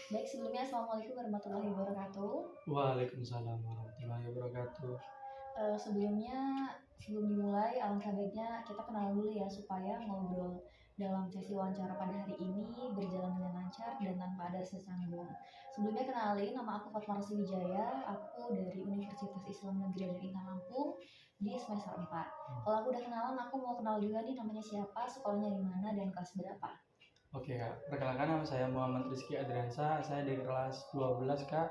Baik, sebelumnya Assalamualaikum warahmatullahi wabarakatuh. Waalaikumsalam warahmatullahi wabarakatuh. Sebelumnya, sebelum dimulai, alangkah baiknya kita kenal dulu ya supaya ngobrol dalam sesi wawancara pada hari ini berjalan dengan lancar dan tanpa ada rasa canggung. Sebelumnya kenalin, nama aku Fatma Rosi Wijaya, aku dari Universitas Islam Negeri dari Intan Lampung di semester 4. Kalau aku udah kenalan, aku mau kenal juga nih namanya siapa, sekolahnya di mana, dan kelas berapa. Oke Kak, perkenalkan nama saya Muhammad Rizky Adriansa. Saya di kelas 12 Kak.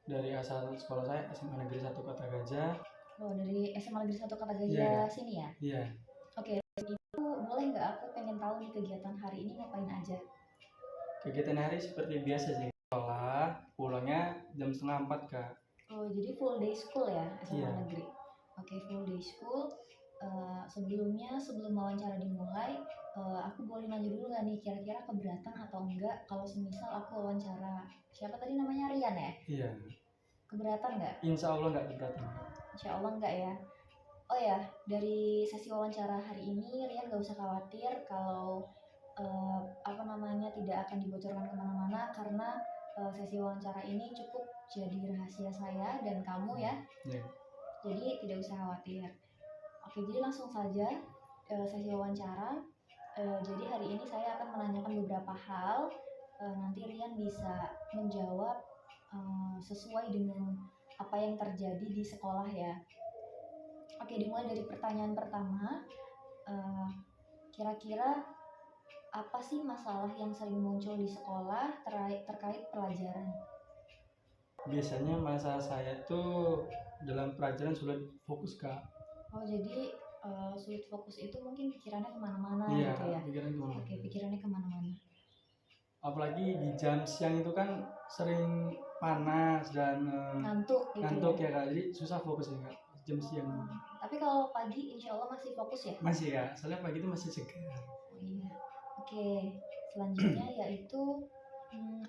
Dari asal sekolah saya SMA Negeri 1 Kota Gajah. Oh, dari SMA Negeri 1 Kota Iya Gajah Kak. sini ya? Iya. Oke, itu boleh nggak aku pengen tahu nih kegiatan hari ini ngapain aja? Kegiatan hari seperti biasa sih. Sekolah, pulangnya jam setengah 4 Kak. Oh, jadi full day school ya, SMA Iya. Negeri. Oke, full day school. Sebelumnya, sebelum wawancara dimulai, aku boleh nanya dulu nggak nih, kira-kira keberatan atau enggak kalau semisal aku wawancara, siapa tadi namanya, Rian ya? Iya. Keberatan nggak? Insya Allah nggak keberatan. Insya Allah enggak ya. Oh ya, dari sesi wawancara hari ini, Rian nggak usah khawatir kalau tidak akan dibocorkan kemana-mana karena sesi wawancara ini cukup jadi rahasia saya dan kamu ya. Iya. Jadi tidak usah khawatir. Oke, jadi langsung saja sesi wawancara. Jadi hari ini saya akan menanyakan beberapa hal. Nanti Rian bisa menjawab sesuai dengan apa yang terjadi di sekolah ya. Oke, dimulai dari pertanyaan pertama. Kira-kira apa sih masalah yang sering muncul di sekolah terkait pelajaran? Biasanya masalah saya tuh dalam pelajaran sulit fokus Kak. Oh, jadi sulit fokus itu mungkin pikirannya kemana-mana Iya, gitu ya? pikiran kemana-mana. Oke, pikirannya kemana-mana. Apalagi di jam siang itu kan sering panas dan Ngantuk gitu ngantuk ya? ya Kak, jadi susah fokus ya Kak jam siang. Tapi kalau pagi insya Allah masih fokus ya? Masih ya, soalnya pagi itu masih segar. Oh iya. Oke, selanjutnya yaitu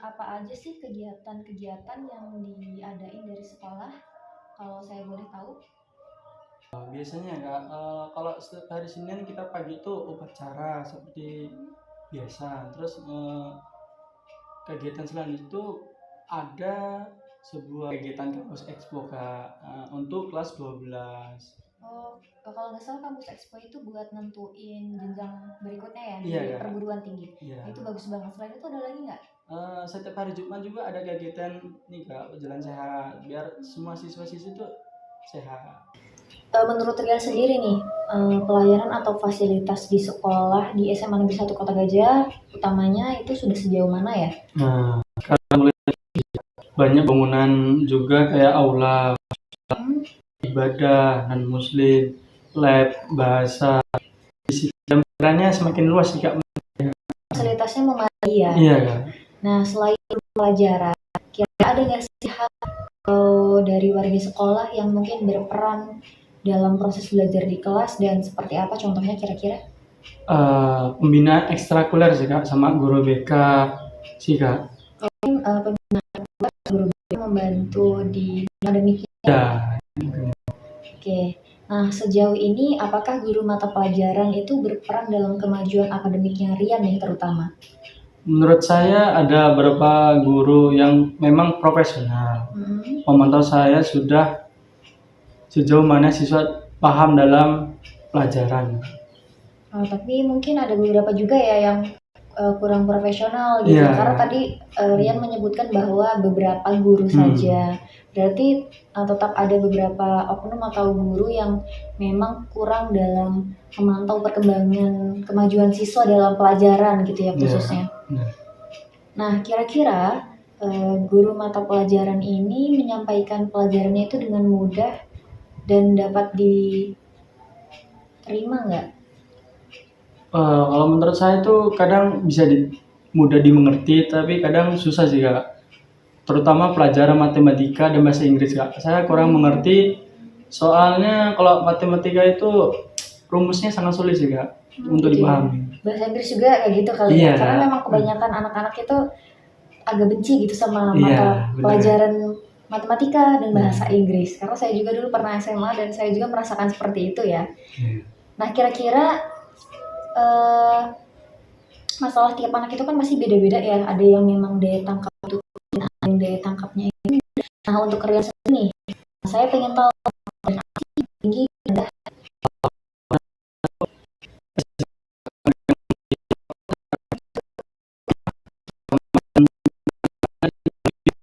apa aja sih kegiatan-kegiatan yang diadain dari sekolah? Kalau saya boleh tahu? Biasanya Kak, kalau setiap hari Senin kita pagi itu upacara seperti biasa. Terus kegiatan selanjutnya itu ada sebuah kegiatan kampus expo Kak, untuk kelas 12. Oh, kalau nggak salah kampus expo itu buat nentuin jenjang berikutnya ya, Iya, di Kak. perguruan tinggi. Iya. Nah, itu bagus banget. Selain itu ada lagi nggak? Setiap hari Jumat juga ada kegiatan nih Kak, jalan sehat biar semua siswa-siswi itu sehat. Menurut Rian sendiri nih, pelayanan atau fasilitas di sekolah di SMA Negeri 1 Kota Gajah, utamanya itu sudah sejauh mana ya? Nah, sekarang mulai banyak bangunan juga kayak aula ibadah non muslim, lab bahasa, pikirannya semakin luas sih Kak. Fasilitasnya memadai ya. Iya Kak. Nah, selain pelajaran, kira-kira ada nggak sih hal dari warga sekolah yang mungkin berperan dalam proses belajar di kelas dan seperti apa contohnya kira-kira? Pembinaan ekstrakurikuler sih Kak sama guru BK sih Kak. Pembinaan guru membantu di akademiknya. Ya. Oke. Nah, sejauh ini apakah guru mata pelajaran itu berperan dalam kemajuan akademiknya Rian nih terutama? Menurut saya ada beberapa guru yang memang profesional. Memantau saya sudah sejauh mana siswa paham dalam pelajaran. Tapi mungkin ada beberapa juga ya yang kurang profesional gitu. Iya. Karena tadi Rian menyebutkan bahwa beberapa guru saja. Berarti tetap ada beberapa oknum atau guru yang memang kurang dalam memantau perkembangan kemajuan siswa dalam pelajaran gitu ya khususnya. Iya. Nah, kira-kira guru mata pelajaran ini menyampaikan pelajarannya itu dengan mudah dan dapat diterima nggak? Kalau menurut saya itu kadang bisa mudah dimengerti, tapi kadang susah sih Kak. Terutama pelajaran matematika dan bahasa Inggris Kak. Saya kurang mengerti, soalnya kalau matematika itu rumusnya sangat sulit sih Kak untuk dipahami. Bahasa Inggris juga kayak gitu kali ya, karena memang kebanyakan anak-anak itu agak benci gitu sama mata pelajaran matematika dan bahasa Inggris. Karena saya juga dulu pernah SMA dan saya juga merasakan seperti itu ya. Nah, kira-kira masalah tiap anak itu kan masih beda-beda ya. Ada yang memang daya tangkap yang daya tangkapnya ini. Nah untuk Rian sendiri nih, saya pengen tahu tinggi rendah.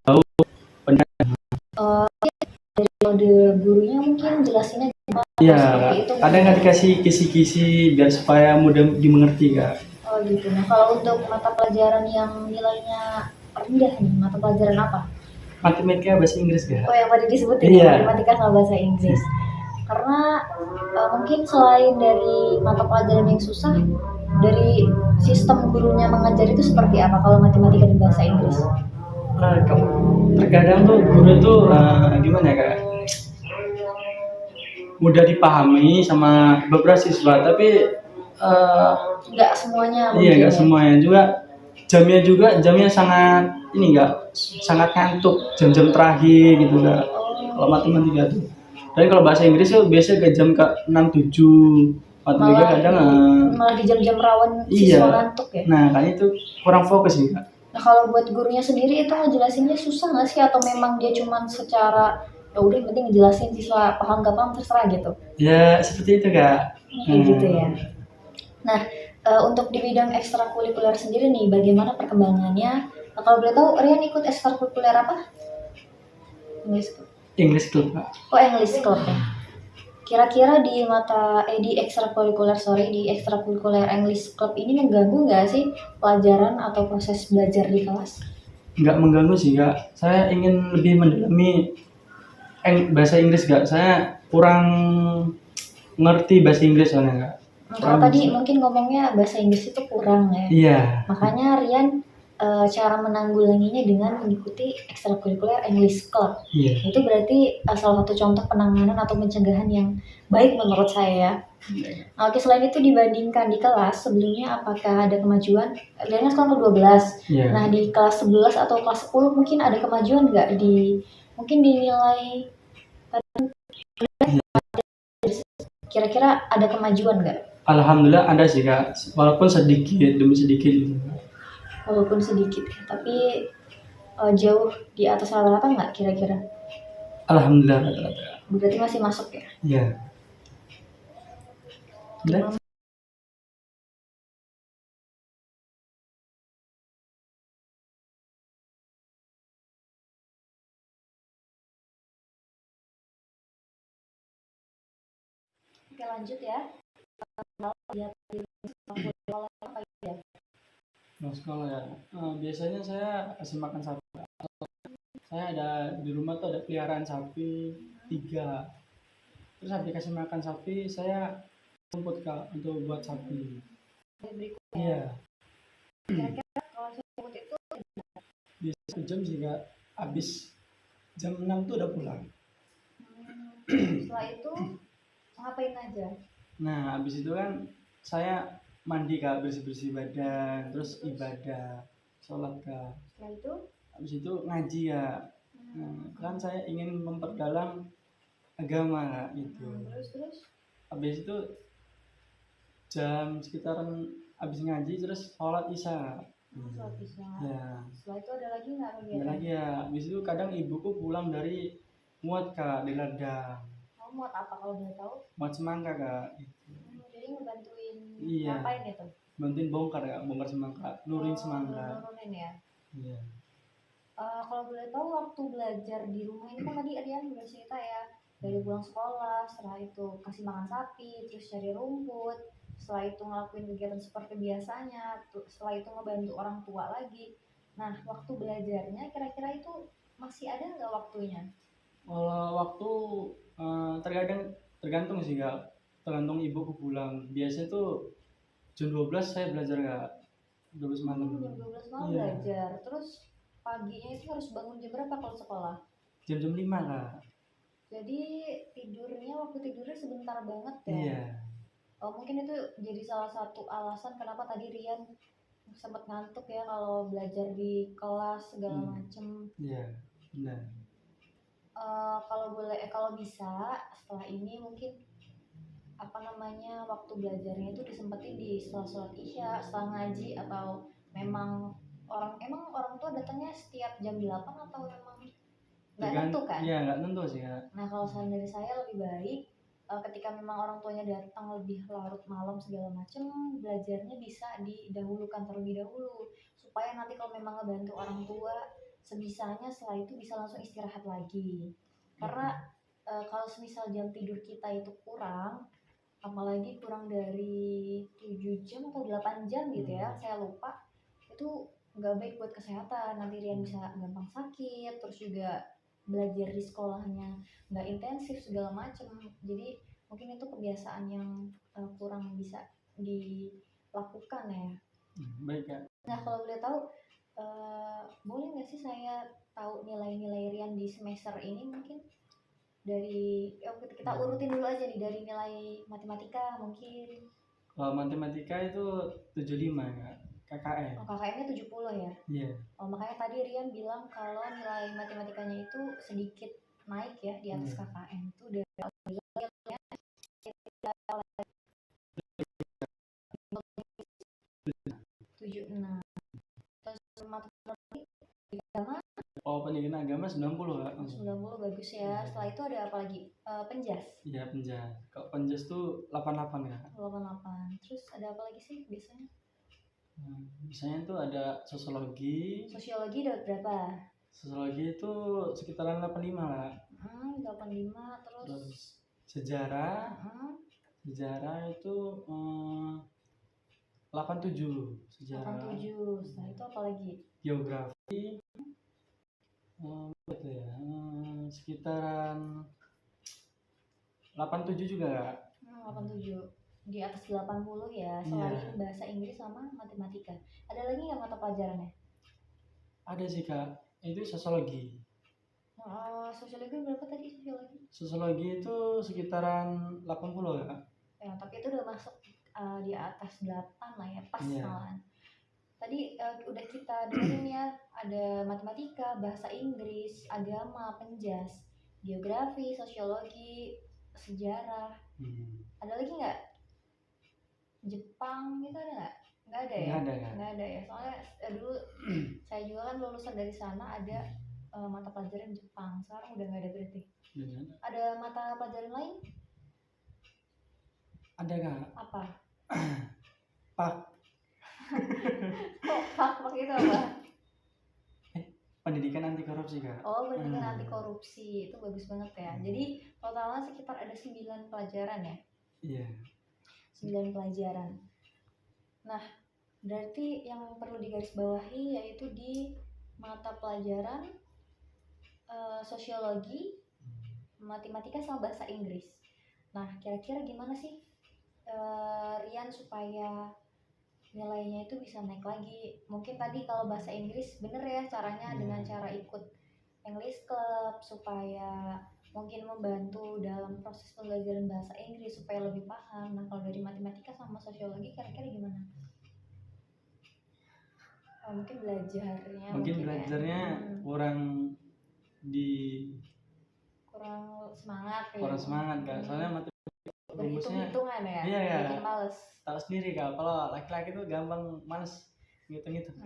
tahu pendapat. Uh, dari metode gurunya mungkin jelasinnya Iya, seperti itu. kadang nggak dikasih kisi-kisi biar supaya mudah dimengerti kak. Oh gitu. Nah kalau untuk mata pelajaran yang nilainya rendah nih, mata pelajaran apa? Matematika bahasa Inggris kak. Oh yang tadi disebutin Iya. ya, matematika sama bahasa Inggris. Karena mungkin selain dari mata pelajaran yang susah, dari sistem gurunya mengajar itu seperti apa kalau matematika dan bahasa Inggris? Terkadang tuh guru tuh gimana ya kak, mudah dipahami sama beberapa siswa tapi nggak semuanya iya nggak ya? semuanya juga, jamnya sangat ini nggak sangat ngantuk jam-jam terakhir gitu kak. Kalau matematika tuh, dan kalau bahasa Inggris tuh biasanya ke jam ke 6-7, matematika kadang malah di jam-jam rawan iya, siswa ngantuk ya. Nah kayaknya itu kurang fokus sih kak. Nah kalau buat gurunya sendiri itu ngejelasinnya susah nggak sih, atau memang dia cuman secara ya udah yang penting ngejelasin, siswa paham nggak paham terserah gitu? Ya seperti itu kak. Kayak gitu ya. Nah untuk di bidang ekstrakurikuler sendiri nih, bagaimana perkembangannya? Nah, kalau boleh tahu Rian ikut ekstrakurikuler apa? English Club kak. Oh English Club ya. Kira-kira di ekstrakurikuler English Club ini mengganggu nggak sih pelajaran atau proses belajar di kelas? Nggak mengganggu sih kak. Saya ingin lebih mendalami bahasa Inggris kak. Saya kurang ngerti bahasa Inggris soalnya kak. Kalau tadi mungkin ngomongnya bahasa Inggris itu kurang ya. Iya. Makanya Rian cara menanggulanginya dengan mengikuti ekstrakurikuler English Club. Iya. Itu berarti salah satu contoh penanganan atau pencegahan yang baik menurut saya ya. Nah, oke, selain itu dibandingkan di kelas sebelumnya, apakah ada kemajuan? Rian kan sekarang ke-12. Yeah. Nah di kelas 11 atau kelas 10 mungkin ada kemajuan nggak mungkin dinilai kira-kira ada kemajuan nggak? Alhamdulillah ada sih kak, walaupun sedikit demi sedikit gitu. Walaupun sedikit, tapi jauh di atas rata-rata nggak kira-kira? Alhamdulillah rata-rata. Berarti masih masuk ya? Iya. Oke lanjut ya. Sekolah ya. Biasanya saya kasih makan sapi. Saya ada di rumah tuh ada peliharaan sapi 3. Terus habis kasih makan sapi saya rumput kak untuk buat sapi. Iya. Kira-kira kalau rumput itu biasa 1 jam sih kak. Habis jam 6 tuh udah pulang. Setelah itu ngapain aja? Nah habis itu kan saya mandi kak, bersih-bersih badan, terus ibadah, sholat kak. Setelah itu? Habis itu ngaji ya. Kan saya ingin memperdalam agama kak gitu. Terus? Habis itu jam sekitaran habis ngaji terus sholat isya. Sholat isya. Ya. Setelah itu ada lagi nggak kegiatan? Ada lagi ya. Habis itu kadang ibuku pulang dari muat kak di ladang. Oh, muat apa kalau boleh tahu? Muat semangka kak. Jadi ngebantuin iya. ngapain itu? Bantuin bongkar kak, bongkar semangka, nurin semangka. Nurunin ya. Iya. Kalau boleh tahu waktu belajar di rumah ini kan tadi Rian udah cerita ya, dari pulang sekolah, setelah itu kasih makan sapi, terus cari rumput, setelah itu ngelakuin kegiatan seperti biasanya, setelah itu ngebantu orang tua lagi. Nah waktu belajarnya kira-kira itu masih ada nggak waktunya? Waktu tergantung sih kak, tergantung ibuku pulang. Biasanya tuh jam 12 saya belajar kak, 12 malam. Jam 12 malam iya. Belajar, terus paginya itu harus bangun jam berapa kalau sekolah? Jam 5 kak. Jadi waktu tidurnya sebentar banget ya? Iya. Mungkin itu jadi salah satu alasan kenapa tadi Rian sempat ngantuk ya kalau belajar di kelas segala macem. Iya, benar. Kalau bisa setelah ini mungkin waktu belajarnya itu disempetin di setelah sholat isya, setelah ngaji, atau memang emang orang tua datangnya setiap jam 8 atau memang nggak tentu kan? Iya, nggak tentu sih Kak. Nah kalau saran dari saya lebih baik ketika memang orang tuanya datang lebih larut malam segala macem, belajarnya bisa didahulukan terlebih dahulu supaya nanti kalau memang ngebantu orang tua sebisanya setelah itu bisa langsung istirahat lagi. Karena kalau semisal jam tidur kita itu kurang, apalagi kurang dari 7 jam atau 8 jam gitu ya, saya lupa, itu nggak baik buat kesehatan. Nanti Rian bisa gampang sakit, terus juga belajar di sekolahnya nggak intensif segala macem. Jadi mungkin itu kebiasaan yang kurang bisa dilakukan ya. Baik Kak. Nah kalau boleh tahu, boleh nggak sih saya tahu nilai-nilai Rian di semester ini mungkin? Dari kita urutin dulu aja nih, dari nilai matematika mungkin. Kalau matematika itu 75 Kak. KKM. Oh, KKM-nya 70 ya? Iya. Oh, makanya tadi Rian bilang kalau nilai matematikanya itu sedikit naik ya di atas KKM itu dari 76. Terus matematik agama Pendidikan agama 90 Kak. 90 bagus ya. Setelah itu ada apa lagi? Penjas. Iya, penjas. Kalau penjas tuh 88 Kak. 88. Terus ada apa lagi sih biasanya? Biasanya tuh ada sosiologi. Sosiologi dapat berapa? Sosiologi itu sekitaran 85 lah. 85. Terus sejarah. Sejarah itu 87. Sejarah. 87. Setelah itu apa lagi? Geografi. Betul ya. Sekitaran 87 juga. 87. Di atas 80 ya, selain bahasa Inggris sama matematika. Ada lagi nggak mata pelajarannya? Ada sih Kak, itu sosiologi. Sosiologi berapa tadi sosiologi? Sosiologi itu sekitaran 80 Kak. Ya, tapi itu udah masuk di atas 8 lah ya, pas malahan. Tadi udah kita dengerin ya, ada matematika, bahasa Inggris, agama, penjas, geografi, sosiologi, sejarah. Ada lagi nggak? Jepang gitu ada nggak? Nggak ada ya? Nggak ada ya. Soalnya dulu saya juga kan lulusan dari sana, ada mata pelajaran Jepang. Sekarang udah nggak ada berarti. Ada mata pelajaran lain? Ada Kak. Apa? Pak. Kok pak itu apa? Pendidikan anti korupsi Kak. Oh, pendidikan anti korupsi, itu bagus banget ya. Jadi totalnya sekitar ada 9 pelajaran ya? Iya. 9 pelajaran. Nah, berarti yang perlu digarisbawahi yaitu di mata pelajaran sosiologi, matematika sama bahasa Inggris. Nah, kira-kira gimana sih Rian supaya nilainya itu bisa naik lagi? Mungkin tadi kalau bahasa Inggris bener ya caranya dengan cara ikut English Club supaya mungkin membantu dalam proses pembelajaran bahasa Inggris supaya lebih paham. Nah kalau dari matematika sama sosiologi kira-kira gimana? Mungkin belajarnya kurang semangat ya. Kurang semangat Kak, soalnya matematika berhitung-hitungan ya. Iya, bikin males. Tahu sendiri Kak, kalau laki-laki tuh gampang males ngitung-ngitung.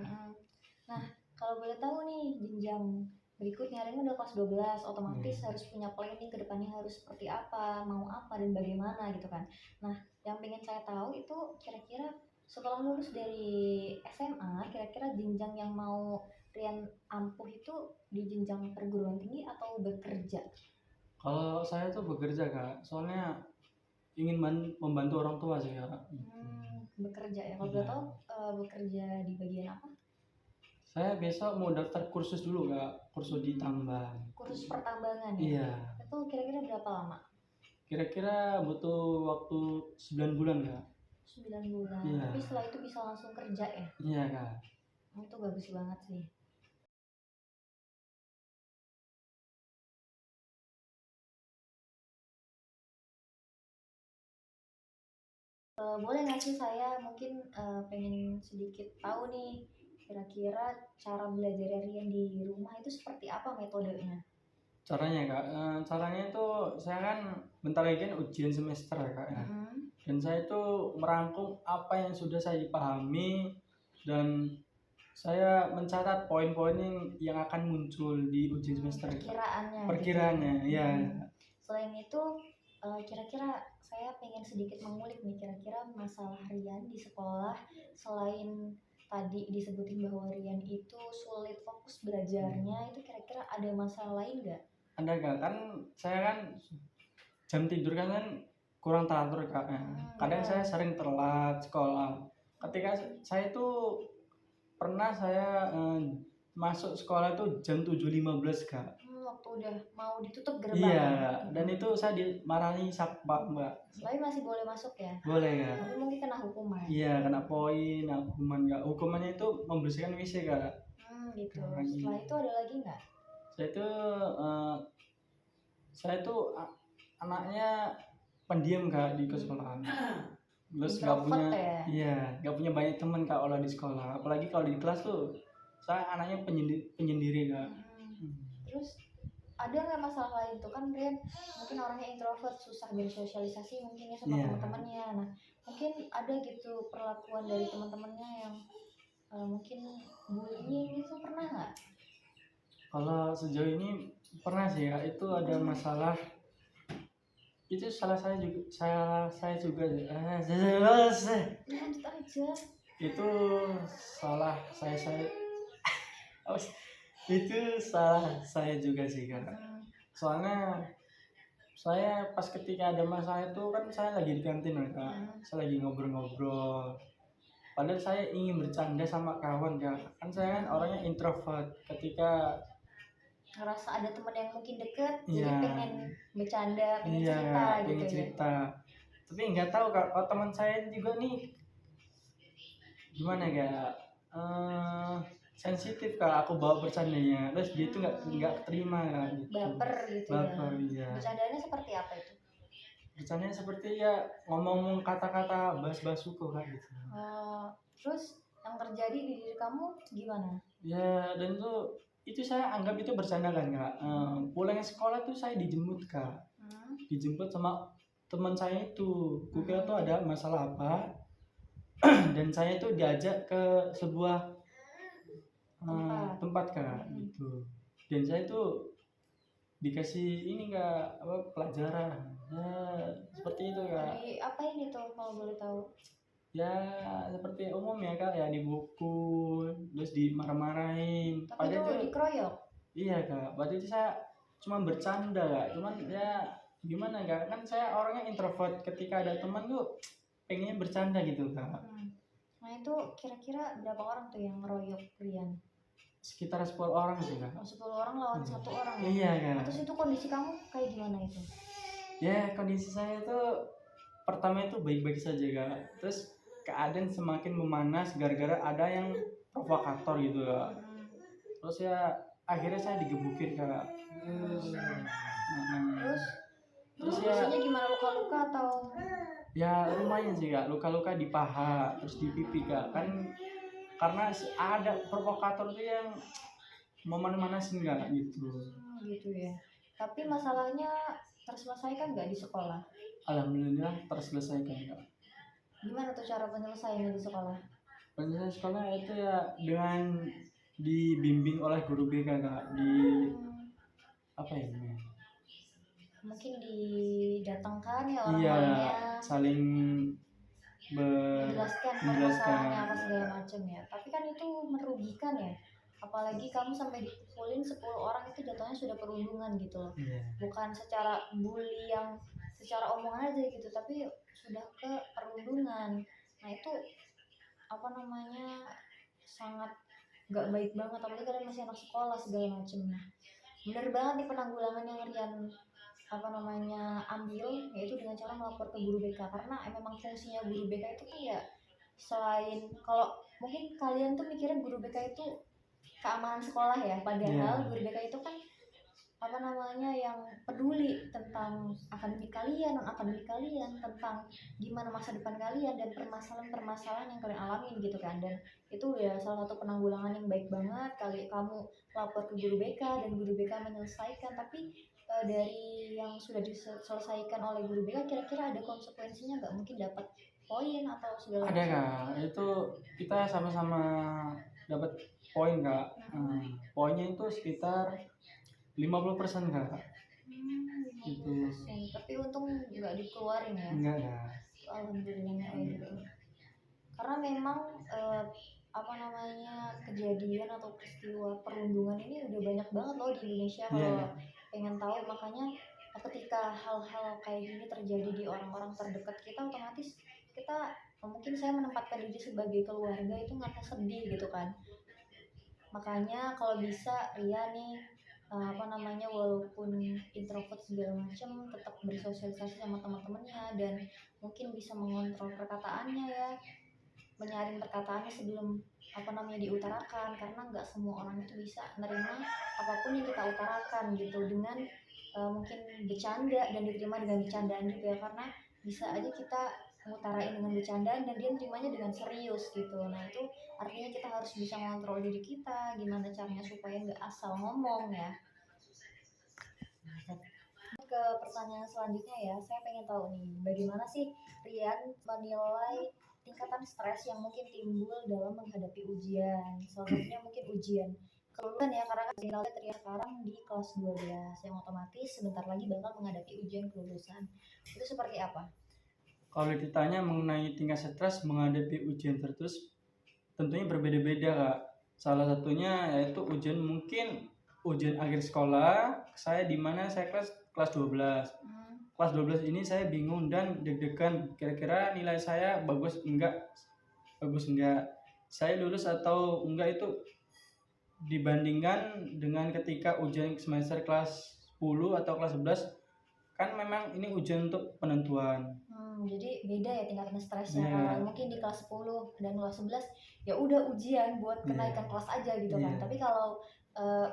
Nah kalau boleh tahu nih, jenjang berikutnya Rian udah kelas 12, otomatis harus punya planning ke depannya harus seperti apa, mau apa dan bagaimana gitu kan. Nah yang pengen saya tahu itu kira-kira setelah lulus dari SMA, kira-kira jenjang yang mau Rian ampuh itu di jenjang perguruan tinggi atau bekerja? Kalau saya tuh bekerja Kak, soalnya ingin membantu orang tua sih Kak. Bekerja ya, kalau boleh tahu bekerja di bagian apa? Saya besok mau daftar kursus dulu Kak, kursus di tambang. Kursus pertambangan ya? Iya. Itu kira-kira berapa lama? Kira-kira butuh waktu 9 bulan Kak. 9 bulan, iya. Tapi setelah itu bisa langsung kerja ya? Iya Kak. Itu bagus banget sih. Boleh nggak sih saya mungkin pengen sedikit tahu nih, kira-kira cara belajar Rian di rumah itu seperti apa metodenya? Caranya Kak, caranya itu saya kan bentar lagi kan ujian semester ya Kak ya. Dan saya itu merangkum apa yang sudah saya pahami dan saya mencatat poin-poin yang akan muncul di ujian semester. Perkiraannya gitu. ya. Selain itu kira-kira saya pengen sedikit mengulik nih, kira-kira masalah Rian di sekolah, selain tadi disebutin bahwa Rian itu sulit fokus belajarnya, itu kira-kira ada masalah lain nggak? Ada Kak, kan saya kan jam tidur kan kurang teratur Kak. Kadang benar. saya sering telat sekolah. Ketika saya tuh pernah saya masuk sekolah tuh jam 7.15 Kak. Waktu udah mau ditutup gerbang. Iya, dan itu saya dimarahi Pak Mbak. Tapi masih boleh masuk ya? Boleh Kak. Tapi mungkin kena hukuman. Iya, kena poin, hukuman Kak. Hukumannya itu membersihkan WC Kak. Gitu. Setelah itu ada lagi nggak? Saya tuh anaknya pendiam Kak di sekolah. Terus nggak punya banyak teman Kak kalau di sekolah. Apalagi kalau di kelas tuh saya anaknya penyendiri Kak. Terus ada nggak masalah lain tuh, kan Brian mungkin orangnya introvert, susah bersosialisasi mungkin ya sama teman-temannya. Nah mungkin ada gitu perlakuan dari teman-temannya yang mungkin bullying gitu, pernah nggak? Kalau sejauh ini pernah sih ya, itu ada masalah. Itu salah saya juga lanjut aja. Itu salah itu salah saya juga sih Kak. Soalnya saya pas ketika ada masalah itu kan saya lagi di kantin Kak. Saya lagi ngobrol-ngobrol. Padahal saya ingin bercanda sama kawan Kak. Kan saya kan orangnya introvert. Ketika ngerasa ada teman yang mungkin deket, jadi pengen bercanda, pengen cerita. Tapi nggak tahu Kak, kalau teman saya juga nih gimana ya, sensitif Kak, aku bawa bercandanya, terus dia tuh nggak terima Kak, gitu. Baper gitu. Iya. Bercandanya seperti apa itu? Bercandanya seperti ya ngomong kata-kata bahas-bahas suku Kak gitu. Terus yang terjadi di diri kamu gimana? Ya, dan itu saya anggap itu bercanda kan Kak. Pulang sekolah tuh saya dijemput Kak. Dijemput sama teman saya itu. Kukira tuh ada masalah apa. Dan saya tuh diajak ke sebuah tempat Kak gitu. Dan saya tuh dikasih ini Kak, pelajaran. Ya, seperti itu Kak. Jadi apa ini tuh kalau boleh tahu? Ya seperti umum ya Kak, ya dibukul, terus dimarah-marahin. Tapi itu dikeroyok? Iya Kak, waktu itu saya cuma bercanda Kak, cuman ya gimana Kak, kan saya orangnya introvert, ketika ada teman tuh pengennya bercanda gitu Kak. Nah itu kira-kira berapa orang tuh yang ngeroyok Rian? Sekitar 10 orang sih Kak. 10 orang lawan 1 orang ya? Iya Kak. Terus itu kondisi kamu kayak gimana itu? Ya kondisi saya tuh pertama itu baik-baik saja Kak, terus keadaan semakin memanas gara-gara ada yang provokator gitu Kak. Terus ya akhirnya saya digebukin Kak. Terus ya gimana, luka-luka atau? Ya lumayan sih Kak, luka-luka di paha, terus di pipi Kak. Kan karena ada provokator itu yang memanas-manasin Kak gitu. Gitu ya. Tapi masalahnya terselesaikan nggak di sekolah? Alhamdulillah terselesaikan Kak. Gimana tuh cara penyelesaiannya di sekolah? Penyelesaian sekolah itu ya dengan dibimbing oleh guru BK Kak, apa ya namanya? Mungkin didatangkan ya orang-orangnya. Iya, saling menjelaskan permasalahannya apa segala macam ya. Tapi kan itu merugikan ya. Apalagi kamu sampai dipukulin 10 orang, itu jatuhnya sudah perundungan gitu loh. Bukan secara bully yang secara omongan aja gitu, tapi sudah ke perundungan. Nah itu apa namanya, sangat gak baik banget, apalagi kalian masih anak sekolah segala macam. Nah bener banget nih penanggulangan yang Rian ambil, yaitu dengan cara melapor ke guru BK, karena memang fungsinya guru BK itu kan ya, selain kalau mungkin kalian tuh mikirnya guru BK itu keamanan sekolah ya, padahal guru BK itu kan yang peduli tentang akademik kalian, non akademik kalian, tentang gimana masa depan kalian dan permasalahan yang kalian alamin gitu kan. Dan itu ya salah satu penanggulangan yang baik banget, kamu lapor ke guru BK dan guru BK menyelesaikan. Tapi dari yang sudah diselesaikan oleh guru BK, kira-kira ada konsekuensinya nggak? Mungkin dapat poin atau segala macam? Ada Kak, itu kita sama-sama dapat poin Kak. Poinnya itu sekitar 50% Kak. 50%. Tapi untung nggak dikeluarin ya. Enggak Kak. Alhamdulillahnya kayak gitu. Karena memang apa namanya, kejadian atau peristiwa perundungan ini udah banyak banget loh di Indonesia kalau Iya. pengen tahu. Makanya ketika hal-hal kayak gini terjadi di orang-orang terdekat kita, otomatis kita mungkin saya menempatkan diri sebagai keluarga itu ngerasa sedih gitu kan. Makanya kalau bisa Ria nih apa namanya, walaupun introvert segala macam, tetap bersosialisasi sama teman-temannya dan mungkin bisa mengontrol perkataannya ya, menyaring perkataannya sebelum apa namanya diutarakan, karena nggak semua orang itu bisa nerima apapun yang kita utarakan gitu dengan mungkin bercanda dan diterima dengan bercandaan juga, karena bisa aja kita ngutarain dengan bercandaan dan dia nerimanya dengan serius gitu. Nah itu artinya kita harus bisa mengontrol diri kita, gimana caranya supaya nggak asal ngomong ya. Ke pertanyaan selanjutnya ya, saya pengen tahu nih, bagaimana sih Rian menilai tingkatan stres yang mungkin timbul dalam menghadapi ujian? Salah satunya mungkin ujian kelulusan ya, karena kan kita lihat Rian sekarang di kelas 12 yang otomatis sebentar lagi bakal menghadapi ujian kelulusan. Itu seperti apa? Kalau ditanya mengenai tingkat stres menghadapi ujian terus, tentunya berbeda-beda Kak. Salah satunya yaitu ujian, mungkin ujian akhir sekolah saya, di mana saya kelas 12. Kelas 12 ini saya bingung dan deg-degan, kira-kira nilai saya bagus enggak, saya lulus atau enggak, itu dibandingkan dengan ketika ujian semester kelas 10 atau kelas 11, kan memang ini ujian untuk penentuan. Jadi beda ya tingkatan stresnya. Iya. Kalau mungkin di kelas 10 dan kelas 11 ya udah ujian buat kenaikan kelas aja gitu kan. Iya. Tapi kalau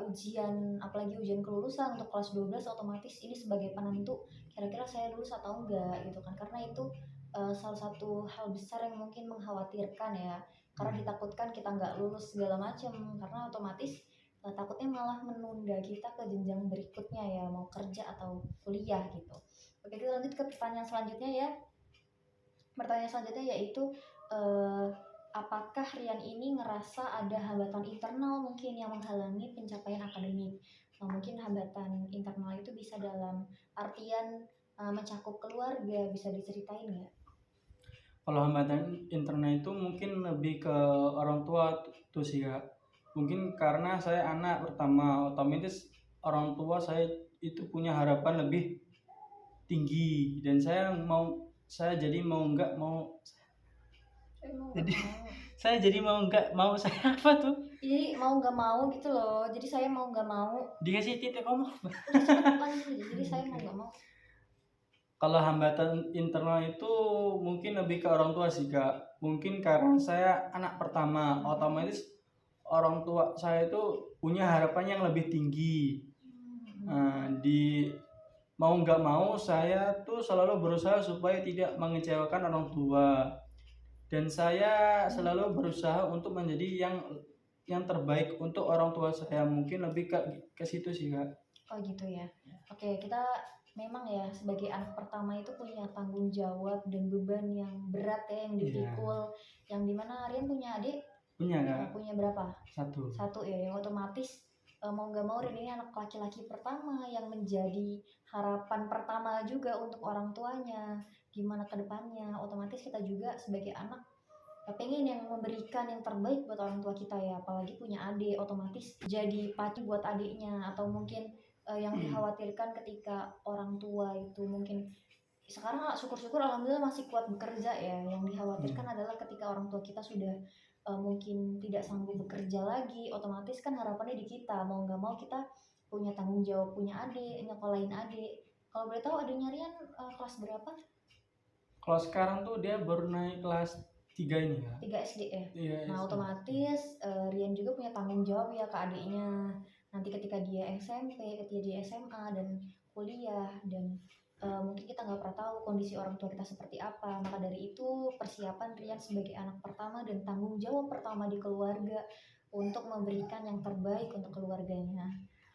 ujian, apalagi ujian kelulusan untuk kelas 12, otomatis ini sebagai penentu kira-kira saya lulus atau enggak gitu kan. Karena itu salah satu hal besar yang mungkin mengkhawatirkan ya. Karena ditakutkan kita nggak lulus segala macam, karena otomatis takutnya malah menunda kita ke jenjang berikutnya ya, mau kerja atau kuliah gitu. Oke, kita lanjut ke pertanyaan selanjutnya ya. Pertanyaan selanjutnya yaitu apakah Rian ini ngerasa ada hambatan internal mungkin yang menghalangi pencapaian akademik? Nah, mungkin hambatan internal itu bisa dalam artian mencakup keluarga, bisa diceritain nggak? Kalau hambatan internal itu mungkin lebih ke orang tua tuh sih Kak. Mungkin karena saya anak pertama, otomatis orang tua saya itu punya harapan lebih tinggi, dan saya jadi mau nggak mau jadi saya jadi mau nggak mau saya apa tuh? Jadi mau nggak mau gitu loh. Jadi saya mau nggak mau. Dikasih titik kamu. Jadi saya mau nggak mau. Kalau hambatan internal itu mungkin lebih ke orang tua sih Kak. Mungkin karena saya anak pertama, otomatis orang tua saya itu punya harapan yang lebih tinggi. Di mau nggak mau saya tuh selalu berusaha supaya tidak mengecewakan orang tua, dan saya selalu berusaha untuk menjadi yang terbaik untuk orang tua saya. Mungkin lebih ke situ sih Kak. Oh gitu ya. Oke, kita memang ya sebagai anak pertama itu punya tanggung jawab dan beban yang berat ya, yang dipikul. Yang dimana Rian punya adik? Punya Kak. Punya berapa? Satu Ya, yang otomatis mau nggak mau Rian ini anak laki-laki pertama yang menjadi harapan pertama juga untuk orang tuanya. Gimana ke depannya? Otomatis kita juga sebagai anak pengen yang memberikan yang terbaik buat orang tua kita ya, apalagi punya adik, otomatis jadi pacu buat adiknya. Atau mungkin yang dikhawatirkan ketika orang tua itu mungkin sekarang syukur-syukur alhamdulillah masih kuat bekerja ya, yang dikhawatirkan adalah ketika orang tua kita sudah mungkin tidak sanggup bekerja lagi, otomatis kan harapannya di kita, mau nggak mau kita punya tanggung jawab, punya adik, nyekolahin adik. Kalau boleh tahu adiknya Rian kelas berapa? Kalau sekarang tuh dia baru naik kelas 3 ini ya. 3 SD ya? Iya, Nah SD. otomatis Rian juga punya tanggung jawab ya ke adiknya. Nanti ketika dia SMP, ketika dia SMA dan kuliah, dan mungkin kita nggak pernah tahu kondisi orang tua kita seperti apa. Maka dari itu persiapan Rian sebagai anak pertama dan tanggung jawab pertama di keluarga untuk memberikan yang terbaik untuk keluarganya.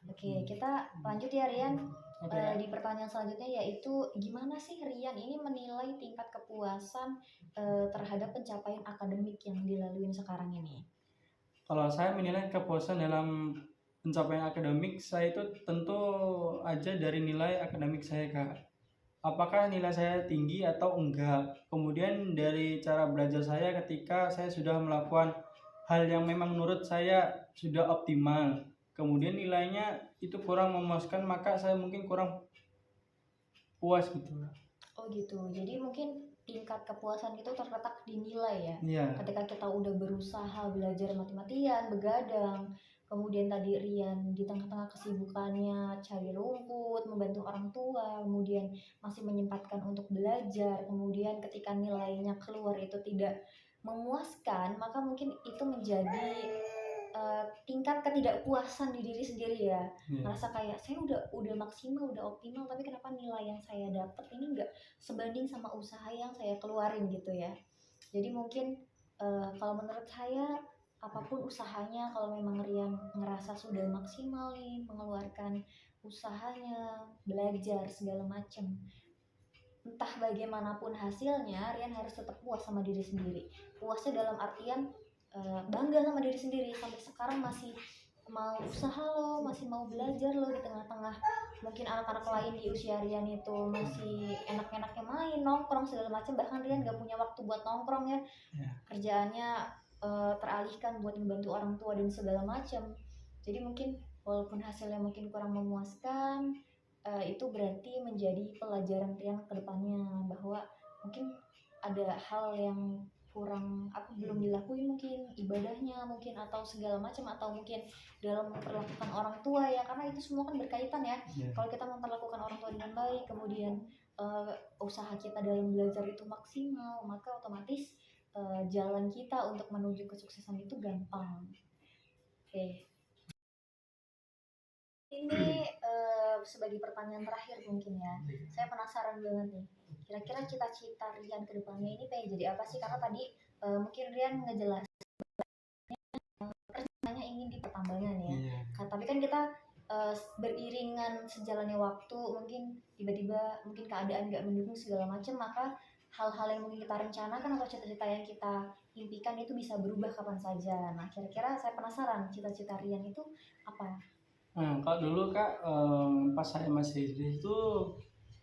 Oke, kita lanjut ya Rian. Di pertanyaan selanjutnya yaitu gimana sih Rian ini menilai tingkat kepuasan terhadap pencapaian akademik yang dilaluin sekarang ini? Kalau saya menilai kepuasan dalam pencapaian akademik saya itu tentu aja dari nilai akademik saya, Kak. Apakah nilai saya tinggi atau enggak? Kemudian dari cara belajar saya ketika saya sudah melakukan hal yang memang menurut saya sudah optimal. Kemudian nilainya itu kurang memuaskan, maka saya mungkin kurang puas gitu. Oh gitu. Jadi mungkin tingkat kepuasan itu terletak di nilai ya. Iya. Ketika kita udah berusaha belajar mati-matian, begadang, kemudian tadi Rian di tengah-tengah kesibukannya cari rumput, membantu orang tua, kemudian masih menyempatkan untuk belajar, kemudian ketika nilainya keluar itu tidak memuaskan, maka mungkin itu menjadi tingkat ketidakpuasan di diri sendiri ya. Iya. Ngerasa kayak saya udah maksimal, udah optimal, tapi kenapa nilai yang saya dapat ini nggak sebanding sama usaha yang saya keluarin gitu ya. Jadi mungkin kalau menurut saya apapun usahanya, kalau memang Rian ngerasa sudah maksimal nih mengeluarkan usahanya, belajar segala macam, entah bagaimanapun hasilnya, Rian harus tetap puas sama diri sendiri. Puasnya dalam artian bangga sama diri sendiri, sampai sekarang masih mau usaha lo, masih mau belajar lo di tengah-tengah mungkin anak-anak lain di usia Rian itu masih enak-enaknya main, nongkrong segala macam, bahkan Rian gak punya waktu buat nongkrong ya. Kerjaannya teralihkan buat membantu orang tua dan segala macam. Jadi mungkin walaupun hasilnya mungkin kurang memuaskan, itu berarti menjadi pelajaran Rian ke depannya, bahwa mungkin ada hal yang kurang aku belum dilakuin, mungkin ibadahnya mungkin atau segala macam, atau mungkin dalam memperlakukan orang tua ya, karena itu semua kan berkaitan ya. Kalau kita memperlakukan orang tua dengan baik, kemudian usaha kita dalam belajar itu maksimal, maka otomatis jalan kita untuk menuju kesuksesan itu gampang. Oke. Ini sebagai pertanyaan terakhir mungkin ya, saya penasaran banget nih, kira-kira cita-cita Rian ke depannya ini pengen jadi apa sih? Karena tadi mungkin Rian ngejelasin rencananya ingin di pertambangan ya. Tapi kan kita beriringan sejalannya waktu, mungkin tiba-tiba mungkin keadaan gak mendukung segala macam, maka hal-hal yang mungkin kita rencanakan atau cita-cita yang kita impikan itu bisa berubah kapan saja. Nah, kira-kira saya penasaran cita-cita Rian itu apa? Kalau dulu Kak, pas saya masih SD itu,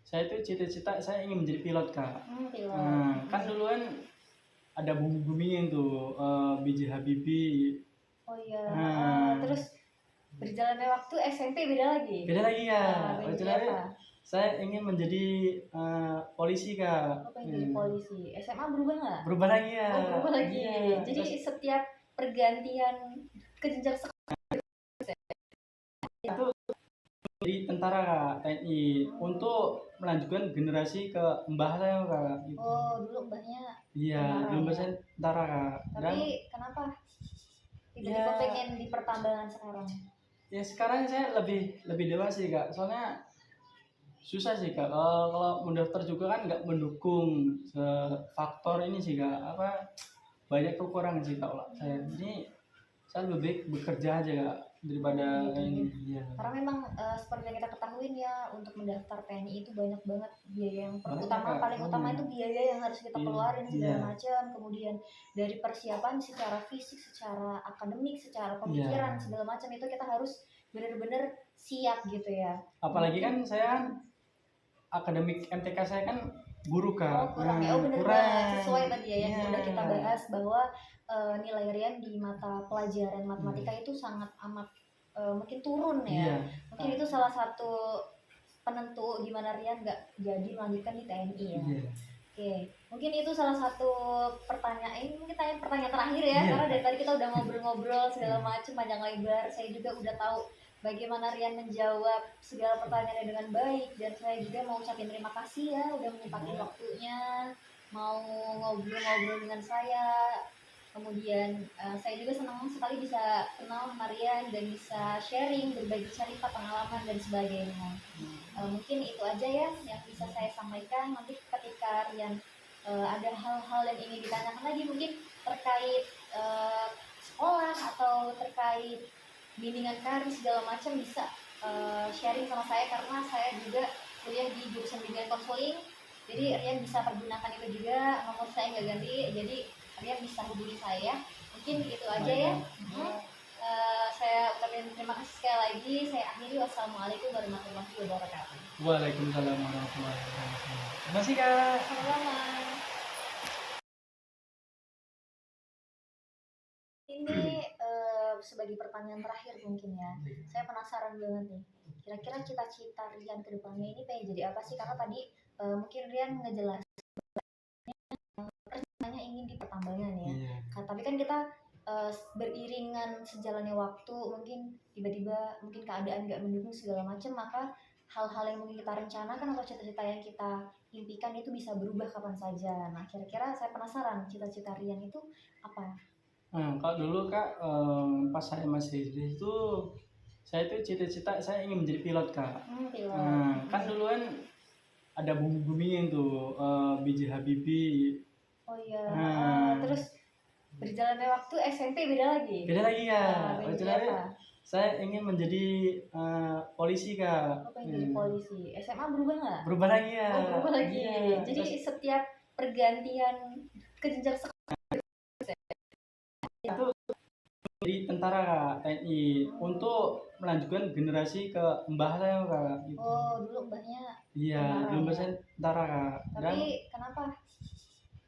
saya itu cita-cita saya ingin menjadi pilot Kak. Pilot. Kan dulu kan ada bumi-buminya tuh, B.J. Habibie. Oh iya. Terus berjalannya waktu SMP beda lagi. Beda lagi ya. Jadi apa? Saya ingin menjadi polisi Kak. Oh, pengen jadi polisi. SMA berubah nggak? Berubah lagi ya. Oh, berubah lagi. Iya. Jadi setiap pergantian ke jenjang sekolah itu di tentara Kak, TNI, untuk melanjutkan generasi ke mbah saya Kak. Gitu. Oh, dulu mbahnya iya, dulu mbah saya tentara Kak. Tapi kenapa tiba-tiba pengen di pertambangan sekarang? Ya sekarang saya lebih dewasa Kak, soalnya susah sih Kak, kalau mendaftar juga kan nggak mendukung faktor ini sih Kak, apa banyak kekurangan sih Kak saya. Ini saya lebih baik bekerja aja Kak daripada ini. Ya. Karena memang seperti yang kita ketahui ya, untuk mendaftar TNI itu banyak banget biaya yang paling utama itu biaya yang harus kita keluarin segala macam, kemudian dari persiapan secara fisik, secara akademik, secara pemikiran segala macam itu kita harus benar-benar siap gitu ya. Apalagi kan saya akademik MTK saya kan guru Kak. Kurang ya. Bener banget, sesuai tadi ya yang sudah kita bahas, bahwa nilai Rian di mata pelajaran matematika itu sangat amat mungkin turun ya. Mungkin itu salah satu penentu gimana Rian nggak jadi melanjutkan di TNI ya. Oke, mungkin itu salah satu pertanyaan, ini mungkin pertanyaan terakhir ya, karena dari tadi kita udah ngobrol-ngobrol segala macam panjang lebar, saya juga udah tahu bagaimana Rian menjawab segala pertanyaannya dengan baik, dan saya juga mau ucapin terima kasih ya udah menyempatkan waktunya mau ngobrol-ngobrol dengan saya. Kemudian saya juga senang sekali bisa kenal sama Rian dan bisa sharing, berbagi cerita, pengalaman dan sebagainya. Mungkin itu aja ya yang bisa saya sampaikan. Nanti ketika Rian ada hal-hal yang ingin ditanyakan lagi, mungkin terkait sekolah atau terkait bimbingan karir segala macam, bisa sharing sama saya, karena saya juga kuliah di jurusan bimbingan konseling. Jadi Rian bisa pergunakan itu juga, nomor saya nggak ganti, jadi Rian bisa hubungi saya untuk Mungkin itu aja ya. Saya ucapin terima kasih sekali lagi. Saya akhiri, wassalamualaikum warahmatullahi wabarakatuh. Waalaikumsalam warahmatullahi wabarakatuh. Terima kasih Kak. Sama-sama. Ini sebagai pertanyaan terakhir mungkin ya. Saya penasaran banget nih. Kira-kira cita-cita Rian ke depannya ini pengen jadi apa sih? Karena tadi mungkin Rian ngejelasin hanya ingin di pertambangan ya. Tapi kan kita beriringan sejalannya waktu, mungkin tiba-tiba mungkin keadaan nggak mendukung segala macam, maka hal-hal yang mungkin kita rencanakan atau cita-cita yang kita impikan itu bisa berubah kapan saja. Nah, kira-kira saya penasaran cita-cita Rian itu apa? Kalau dulu Kak, pas saya masih SD itu, saya itu cita-cita saya ingin menjadi pilot Kak. Pilot. Kan dulu kan ada bumi-buminya tuh, B.J. Habibie. Oh iya. Terus berjalannya waktu SMP beda lagi. Beda lagi ya. Beda apa? Saya ingin menjadi polisi Kak. Oh, pengen jadi polisi. SMA berubah nggak? Berubah lagi ya. Oh, berubah lagi. Iya. Jadi setiap pergantian ke jenjang sekolah itu di tentara Kak, TNI, untuk melanjutkan generasi ke mbah saya Kak. Gitu. Oh, dulu mbahnya iya, dulu mbah saya tentara Kak. Tapi kenapa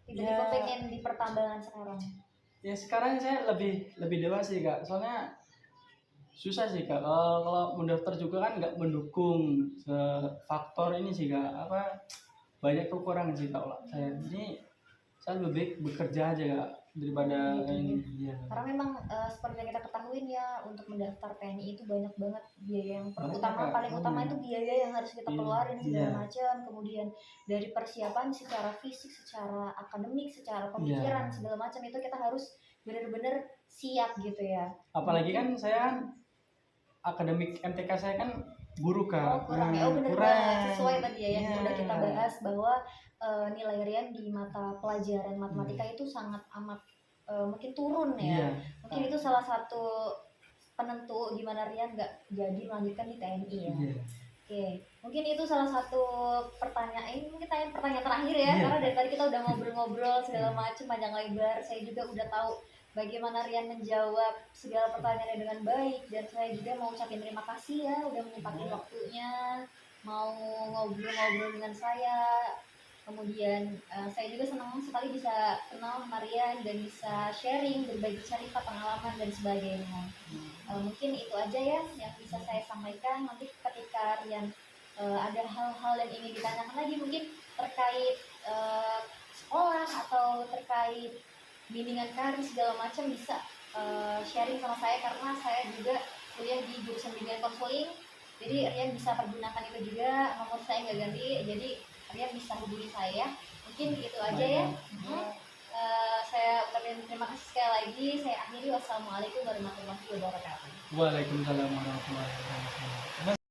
tiba-tiba pengen di pertambangan sekarang? Ya sekarang saya lebih dewasa sih Kak, soalnya susah sih Kak, kalau mendaftar juga kan nggak mendukung faktor ini sih Kak, banyak kekurangan sih Kak saya. Ini saya lebih baik bekerja aja Kak daripada ini. Iya. Karena memang seperti yang kita ketahui ya, untuk mendaftar TNI itu banyak banget biaya yang paling utama itu biaya yang harus kita keluarin segala macam, kemudian dari persiapan secara fisik, secara akademik, secara pemikiran segala macam itu kita harus benar-benar siap gitu ya. Apalagi kan saya akademik MTK saya kan buruk Kak. Kurang ya. Bener banget, sesuai tadi ya yang udah kita bahas bahwa nilai Rian di mata pelajaran matematika itu sangat amat mungkin turun ya. Mungkin itu salah satu penentu gimana Rian nggak jadi melanjutkan di TNI ya. Oke, mungkin itu salah satu pertanyaan. Ini mungkin pertanyaan terakhir ya, karena dari tadi kita udah ngobrol-ngobrol segala macam panjang lebar. Saya juga udah tahu bagaimana Rian menjawab segala pertanyaannya dengan baik, dan saya juga mau ucapin terima kasih ya udah menyempatkan waktunya mau ngobrol-ngobrol dengan saya. Kemudian saya juga senang sekali bisa kenal sama Rian dan bisa sharing, berbagi cerita, pengalaman dan sebagainya. Mungkin itu aja ya yang bisa saya sampaikan. Nanti ketika Rian ada hal-hal yang ingin ditanyakan lagi mungkin terkait sekolah atau terkait bimbingan karir segala macam, bisa sharing sama saya, karena saya juga kuliah di jurusan bimbingan konseling. Jadi Rian bisa pergunakan itu juga, nomor saya nggak ganti, jadi Rian bisa hubungi saya. Mungkin itu aja ya. Saya ucapin terima kasih sekali lagi. Saya akhiri, wassalamualaikum warahmatullahi wabarakatuh. Waalaikumsalam warahmatullahi wabarakatuh.